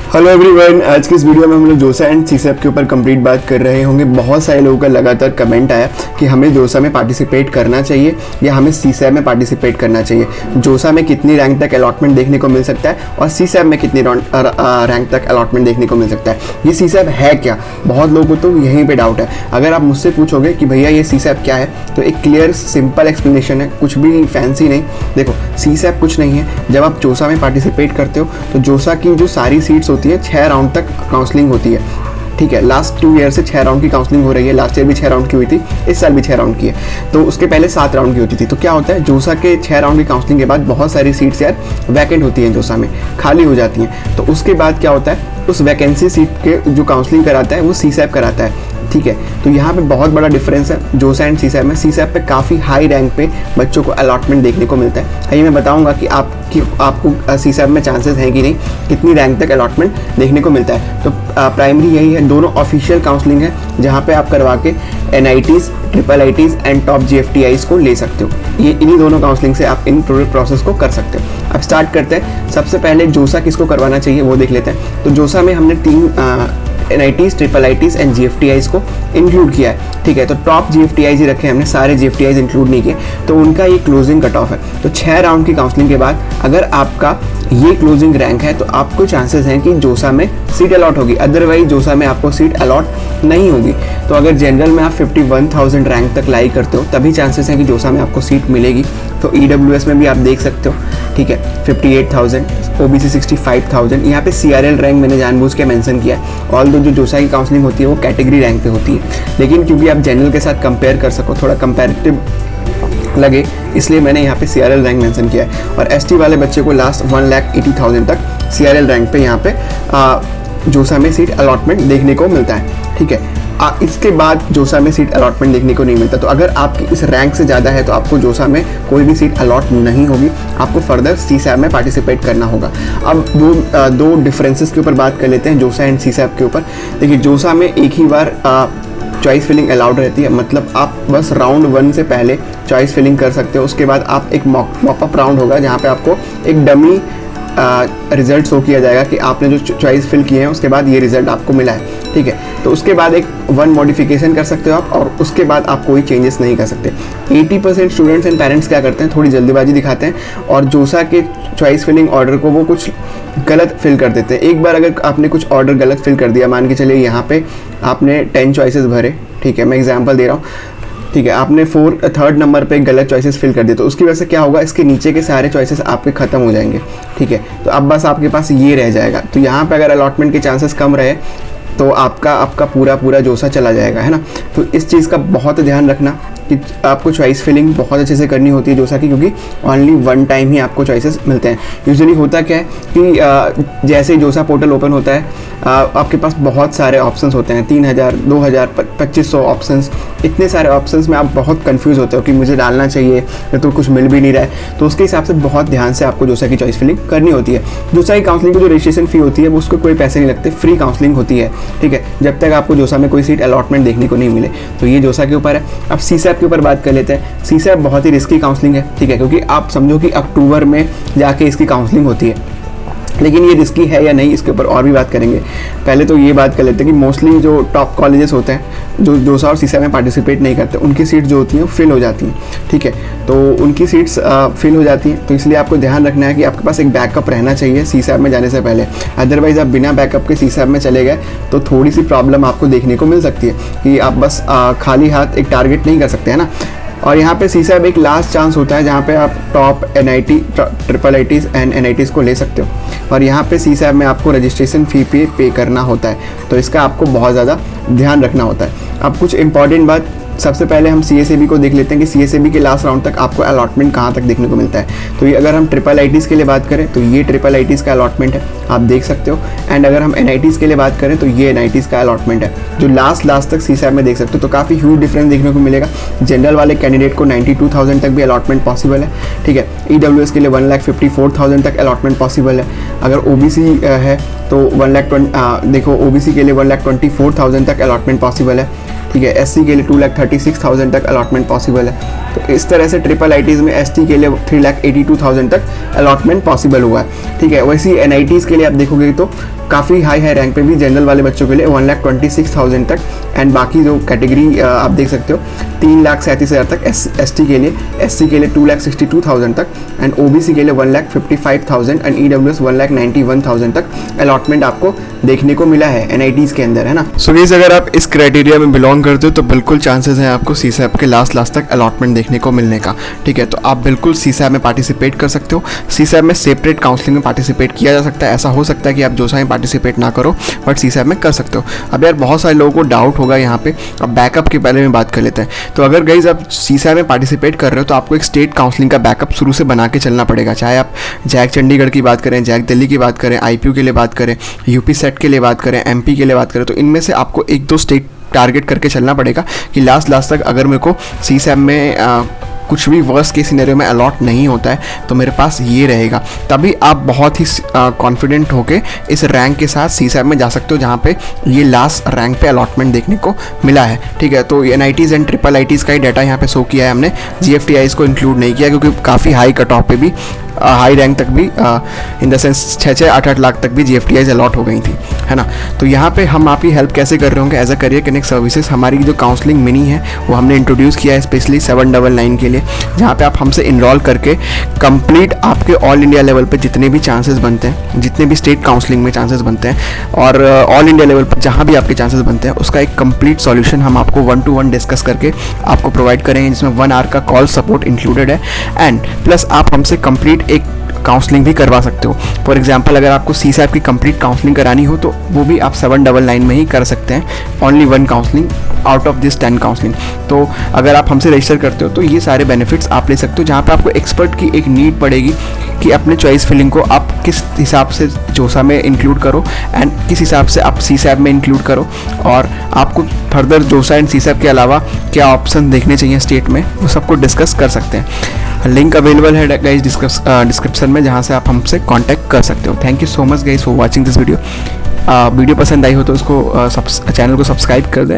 Hello everyone, आज की इस वीडियो में हम लोग जोसा एंड सीसैप के ऊपर कंप्लीट बात कर रहे होंगे। बहुत सारे लोगों का लगातार कमेंट आया कि हमें जोसा में पार्टिसिपेट करना चाहिए या हमें सीसैप में पार्टिसिपेट करना चाहिए। जोसा में कितनी रैंक तक अलॉटमेंट देखने को मिल सकता है और सीसैप में कितनी रैंक तक अलॉटमेंट देखने को मिल सकता है। ये सीसैप है क्या, बहुत लोगों को तो यहीं पर डाउट है। अगर आप मुझसे पूछोगे कि भैया ये सीसैप क्या है, तो एक क्लियर सिंपल एक्सप्लेनेशन है, कुछ भी फैंसी नहीं। देखो, सीसैप कुछ नहीं है। जब आप जोसा में पार्टिसिपेट करते हो तो जोसा की जो सारी सीट्स होती है 6 राउंड तक काउंसलिंग होती है। ठीक है, लास्ट 2 ईयर से 6 राउंड की काउंसलिंग हो रही है। लास्ट ईयर भी 6 राउंड की हुई थी, इस साल भी 6 राउंड की है। तो उसके पहले 7 राउंड की होती थी। तो क्या होता है, जोसा के 6 राउंड की काउंसलिंग के बाद बहुत सारी सीट्स यार वैकेंट होती हैं, जोसा में खाली हो जाती हैं। तो उसके बाद क्या होता है, उस वैकेंसी सीट के जो काउंसलिंग कराता है वो सीसैप कराता है। ठीक है, तो यहाँ पे बहुत बड़ा डिफरेंस है जोसा एंड सीसैप में। सीसैप पे काफ़ी हाई रैंक पे बच्चों को अलॉटमेंट देखने को मिलता है। आइए मैं बताऊंगा कि आपको सीसैप में चांसेस हैं कि नहीं, कितनी रैंक तक अलॉटमेंट देखने को मिलता है। तो प्राइमरी यही है, दोनों ऑफिशियल काउंसलिंग है जहाँ पे आप करवा के NITs, IIITs and top GFTIs को ले सकते हो। ये इन्हीं दोनों काउंसलिंग से आप इन पूरे प्रोसेस को कर सकते हो। अब स्टार्ट करते हैं। सबसे पहले जोसा किसको करवाना चाहिए वो देख लेते हैं। तो जोसा में हमने 3 NITs, IIITs एंड GFTIs को इंक्लूड किया है। ठीक है, तो टॉप GFTIs ही रखे हैं हमने, सारे GFTIs इंक्लूड नहीं किए। तो उनका ये क्लोजिंग कट ऑफ है। तो 6 राउंड की काउंसलिंग के बाद अगर आपका ये क्लोजिंग रैंक है तो आपको चांसेस हैं कि जोसा में सीट अलॉट होगी। अदरवाइज जोसा में आपको सीट अलॉट नहीं होगी। तो अगर जनरल में आप 51,000 रैंक तक लाई करते हो तभी चांसेस हैं कि जोसा में आपको सीट मिलेगी। तो EWS में भी आप देख सकते हो। ठीक है, 58,000, OBC 65,000। यहाँ पे CRL रैंक मैंने जानबूझ के मेंशन किया है। ऑल दो जो जोसा की काउंसलिंग होती है वो कैटेगरी रैंक पे होती है, लेकिन क्योंकि आप जनरल के साथ कंपेयर कर सको, थोड़ा कंपैरेटिव लगे, इसलिए मैंने यहाँ पे CRL रैंक मेंशन किया है। और ST वाले बच्चे को लास्ट 1,80,000 तक CRL रैंक पे यहाँ पे जोसा में सीट अलॉटमेंट देखने को मिलता है। ठीक है, इसके बाद जोसा में सीट अलॉटमेंट देखने को नहीं मिलता। तो अगर आपकी इस रैंक से ज़्यादा है तो आपको जोसा में कोई भी सीट अलॉट नहीं होगी, आपको फर्दर सीसैप में पार्टिसिपेट करना होगा। अब दो डिफरेंसेस के ऊपर बात कर लेते हैं जोसा एंड सीसैप के ऊपर। देखिए, जोसा में एक ही बार चॉइस फिलिंग अलाउड रहती है, मतलब आप बस राउंड 1 से पहले चॉइस फिलिंग कर सकते हो। उसके बाद आप एक मॉपअप राउंड होगा जहाँ पे आपको एक डमी रिजल्ट शो किया जाएगा कि आपने जो चॉइस फिल किए हैं उसके बाद ये रिजल्ट आपको मिला है। ठीक है, तो उसके बाद एक 1 मॉडिफिकेशन कर सकते हो आप, और उसके बाद आप कोई चेंजेस नहीं कर सकते। 80% स्टूडेंट्स एंड पेरेंट्स क्या करते हैं, थोड़ी जल्दीबाजी दिखाते हैं और जोसा के चॉइस फिलिंग ऑर्डर को वो कुछ गलत फिल कर देते हैं। एक बार अगर आपने कुछ ऑर्डर गलत फिल कर दिया, मान के चलिए यहाँ पे आपने 10 चॉइसेस भरे। ठीक है, मैं एग्जाम्पल दे रहा हूँ। ठीक है, आपने 3rd नंबर पे गलत चॉइसेस फिल कर दिए, तो उसकी वजह से क्या होगा, इसके नीचे के सारे चॉइसेस आपके खत्म हो जाएंगे। ठीक है, तो अब बस आपके पास ये रह जाएगा। तो यहाँ पे अगर अलॉटमेंट के चांसेस कम रहे तो आपका पूरा जोसा चला जाएगा, है ना। तो इस चीज़ का बहुत ध्यान रखना कि आपको चॉइस फिलिंग बहुत अच्छे से करनी होती है जोसा की, क्योंकि ओनली 1 टाइम ही आपको चॉइसेस मिलते हैं। यूजुअली होता क्या है कि जैसे ही जोसा पोर्टल ओपन होता है आपके पास बहुत सारे ऑप्शंस होते हैं, 3,000, 2,000, 2,500 ऑप्शंस। इतने सारे ऑप्शंस में आप बहुत कंफ्यूज होते हो कि मुझे डालना चाहिए तो कुछ मिल भी नहीं रहा है। तो उसके हिसाब से बहुत ध्यान से आपको जोसा की चॉइस फिलिंग करनी होती है। जोसा की काउंसलिंग की जो रजिस्ट्रेशन फ़ी होती है वो उसको कोई पैसे नहीं लगते, फ्री काउंसलिंग होती है। ठीक है, जब तक आपको जोसा में कोई सीट अलॉटमेंट देखने को नहीं मिले। तो ये जोसा के ऊपर है। अब सीसैप के ऊपर बात कर लेते हैं। सीसैप बहुत ही रिस्की काउंसलिंग है। ठीक है, क्योंकि आप समझो कि अक्टूबर में जाके इसकी काउंसलिंग होती है, लेकिन ये रिस्की है या नहीं इसके ऊपर और भी बात करेंगे। पहले तो ये बात कर लेते हैं कि मोस्टली जो टॉप कॉलेजेस होते हैं जो जोसा और सीसैप में पार्टिसिपेट नहीं करते, उनकी सीट जो होती हैं वो फिल हो जाती हैं। ठीक है, तो उनकी सीट्स फिल हो जाती हैं, तो इसलिए आपको ध्यान रखना है कि आपके पास एक बैकअप रहना चाहिए सीसैप में जाने से पहले। अदरवाइज़ आप बिना बैकअप के सीसैप में चले गए तो थोड़ी सी प्रॉब्लम आपको देखने को मिल सकती है कि आप बस खाली हाथ एक टारगेट नहीं कर सकते, है ना। और यहाँ पे सीसैप एक लास्ट चांस होता है जहाँ पे आप top NIT, IIITs and NITs को ले सकते हो। और यहाँ पे सीसैप में आपको रजिस्ट्रेशन फ़ी पे करना होता है, तो इसका आपको बहुत ज़्यादा ध्यान रखना होता है। अब कुछ इंपॉर्टेंट बात, सबसे पहले हम CSAB को देख लेते हैं कि CSAB के लास्ट राउंड तक आपको अलॉटमेंट कहाँ तक देखने को मिलता है। तो ये अगर हम IIITs के लिए बात करें तो ये IIITs का अलॉटमेंट है, आप देख सकते हो। एंड अगर हम NITs के लिए बात करें तो ये NITs का अलॉटमेंट है, जो लास्ट तक सीसैप में देख सकते हो। तो काफ़ी ह्यूज डिफरेंस देखने को मिलेगा। जनरल वाले कैंडिडेट को 92,000 तक भी अलॉटमेंट पॉसिबल है। ठीक है, EWS के लिए 1,54,000 तक अलॉटमेंट पॉसिबल है। अगर OBC है तो 1,20,000 देखो, OBC के लिए 1,24,000 तक अलॉटमेंट पॉसिबल है। ठीक है, SC के लिए 2,36,000 तक अलॉटमेंट पॉसिबल है। तो इस तरह से IIITs में ST के लिए 3,82,000 तक अलॉटमेंट पॉसिबल हुआ है। ठीक है, वैसे NITs के लिए आप देखोगे तो काफ़ी हाई रैंक पे भी जनरल वाले बच्चों के लिए 1,26,000 तक, एंड बाकी जो कैटेगरी आप देख सकते हो 3,37,000 तक ST के लिए, SC के लिए 2,62,000 तक, एंड OBC के लिए 1,55,000 एंड EWS 1,91,000 तक अलॉटमेंट आपको देखने को मिला है NITs के अंदर, है ना। सो गाइस, अगर आप इस क्राइटेरिया में बिलोंग करते हो तो बिल्कुल चांसेस हैं आपको CSAP के लास्ट तक अलॉटमेंट देखने को मिलने का, ठीक है। तो आप बिल्कुल CSAP में पार्टिसिपेट कर सकते हो। CSAP में सेपरेट काउंसलिंग में पार्टिसिपेट किया जा सकता है। ऐसा हो सकता है कि आप जोसा में पार्टिसिपेट ना करो बट CSAP में कर सकते हो। अब यार बहुत सारे लोगों को डाउट होगा यहाँ पे, अब बैकअप के बारे में बात कर लेते हैं। तो अगर गाइस आप CSAP में पार्टिसिपेट कर रहे हो तो आपको एक स्टेट काउंसलिंग का बैकअप शुरू से बना के चलना पड़ेगा। चाहे आप जैक चंडीगढ़ की बात करें, जैक दिल्ली की बात करें, IPU के लिए बात करें, UP सेट के लिए बात करें, MP के लिए बात करें, तो इनमें से आपको 1-2 स्टेट टारगेट करके चलना पड़ेगा कि लास्ट तक अगर मेरे को CSAP में कुछ भी वर्स्ट केस सिनेरियो में अलॉट नहीं होता है तो मेरे पास ये रहेगा, तभी आप बहुत ही कॉन्फिडेंट होके इस रैंक के साथ CSAP में जा सकते हो जहाँ पे ये लास्ट रैंक पे अलॉटमेंट देखने को मिला है, ठीक है। तो NITs एंड IIITs का ही डाटा यहाँ पे शो किया है हमने, GFTIs को इंक्लूड नहीं किया क्योंकि काफ़ी हाई कट ऑफ पे भी हाई रैंक तक भी इन द सेंस 6-8 लाख तक भी GFTIs अलॉट हो गई थी, है ना। तो यहाँ पे हम आपकी हेल्प कैसे कर रहे होंगे as a career connect services. हमारी जो काउंसलिंग मिनी है वो हमने इंट्रोड्यूस किया है स्पेशली 799 के लिए, जहाँ पे आप हमसे इनरोल करके कंप्लीट आपके ऑल इंडिया लेवल पे जितने भी चांसेस बनते हैं, जितने भी स्टेट काउंसलिंग में चांसेस बनते हैं और ऑल इंडिया लेवल पर जहाँ भी आपके चांसेस बनते हैं उसका एक कंप्लीट सॉल्यूशन हम आपको 1-to-1 डिस्कस करके आपको प्रोवाइड करेंगे, जिसमें 1 आवर का कॉल सपोर्ट इंक्लूडेड है, एंड प्लस आप हमसे कंप्लीट एक काउंसलिंग भी करवा सकते हो। फॉर एग्जांपल अगर आपको CSAP की कंप्लीट काउंसलिंग करानी हो तो वो भी आप 799 में ही कर सकते हैं, only 1 counselling out of this 10 counselling. तो अगर आप हमसे रजिस्टर करते हो तो ये सारे बेनिफिट्स आप ले सकते हो, जहाँ पे आपको एक्सपर्ट की एक नीड पड़ेगी कि अपने चॉइस फिलिंग को आप किस हिसाब से जोसा में इंक्लूड करो एंड किस हिसाब से आप CSAP में इंक्लूड करो, और आपको फर्दर जोसा एंड CSAP के अलावा क्या ऑप्शन देखने चाहिए स्टेट में, वो सबको डिस्कस कर सकते हैं। लिंक अवेलेबल है गाइस डिस्क्रिप्शन में, जहाँ से आप हमसे कांटेक्ट कर सकते हो। Thank you so much guys for watching this video. Video पसंद आई हो तो उसको चैनल को सब्सक्राइब कर दें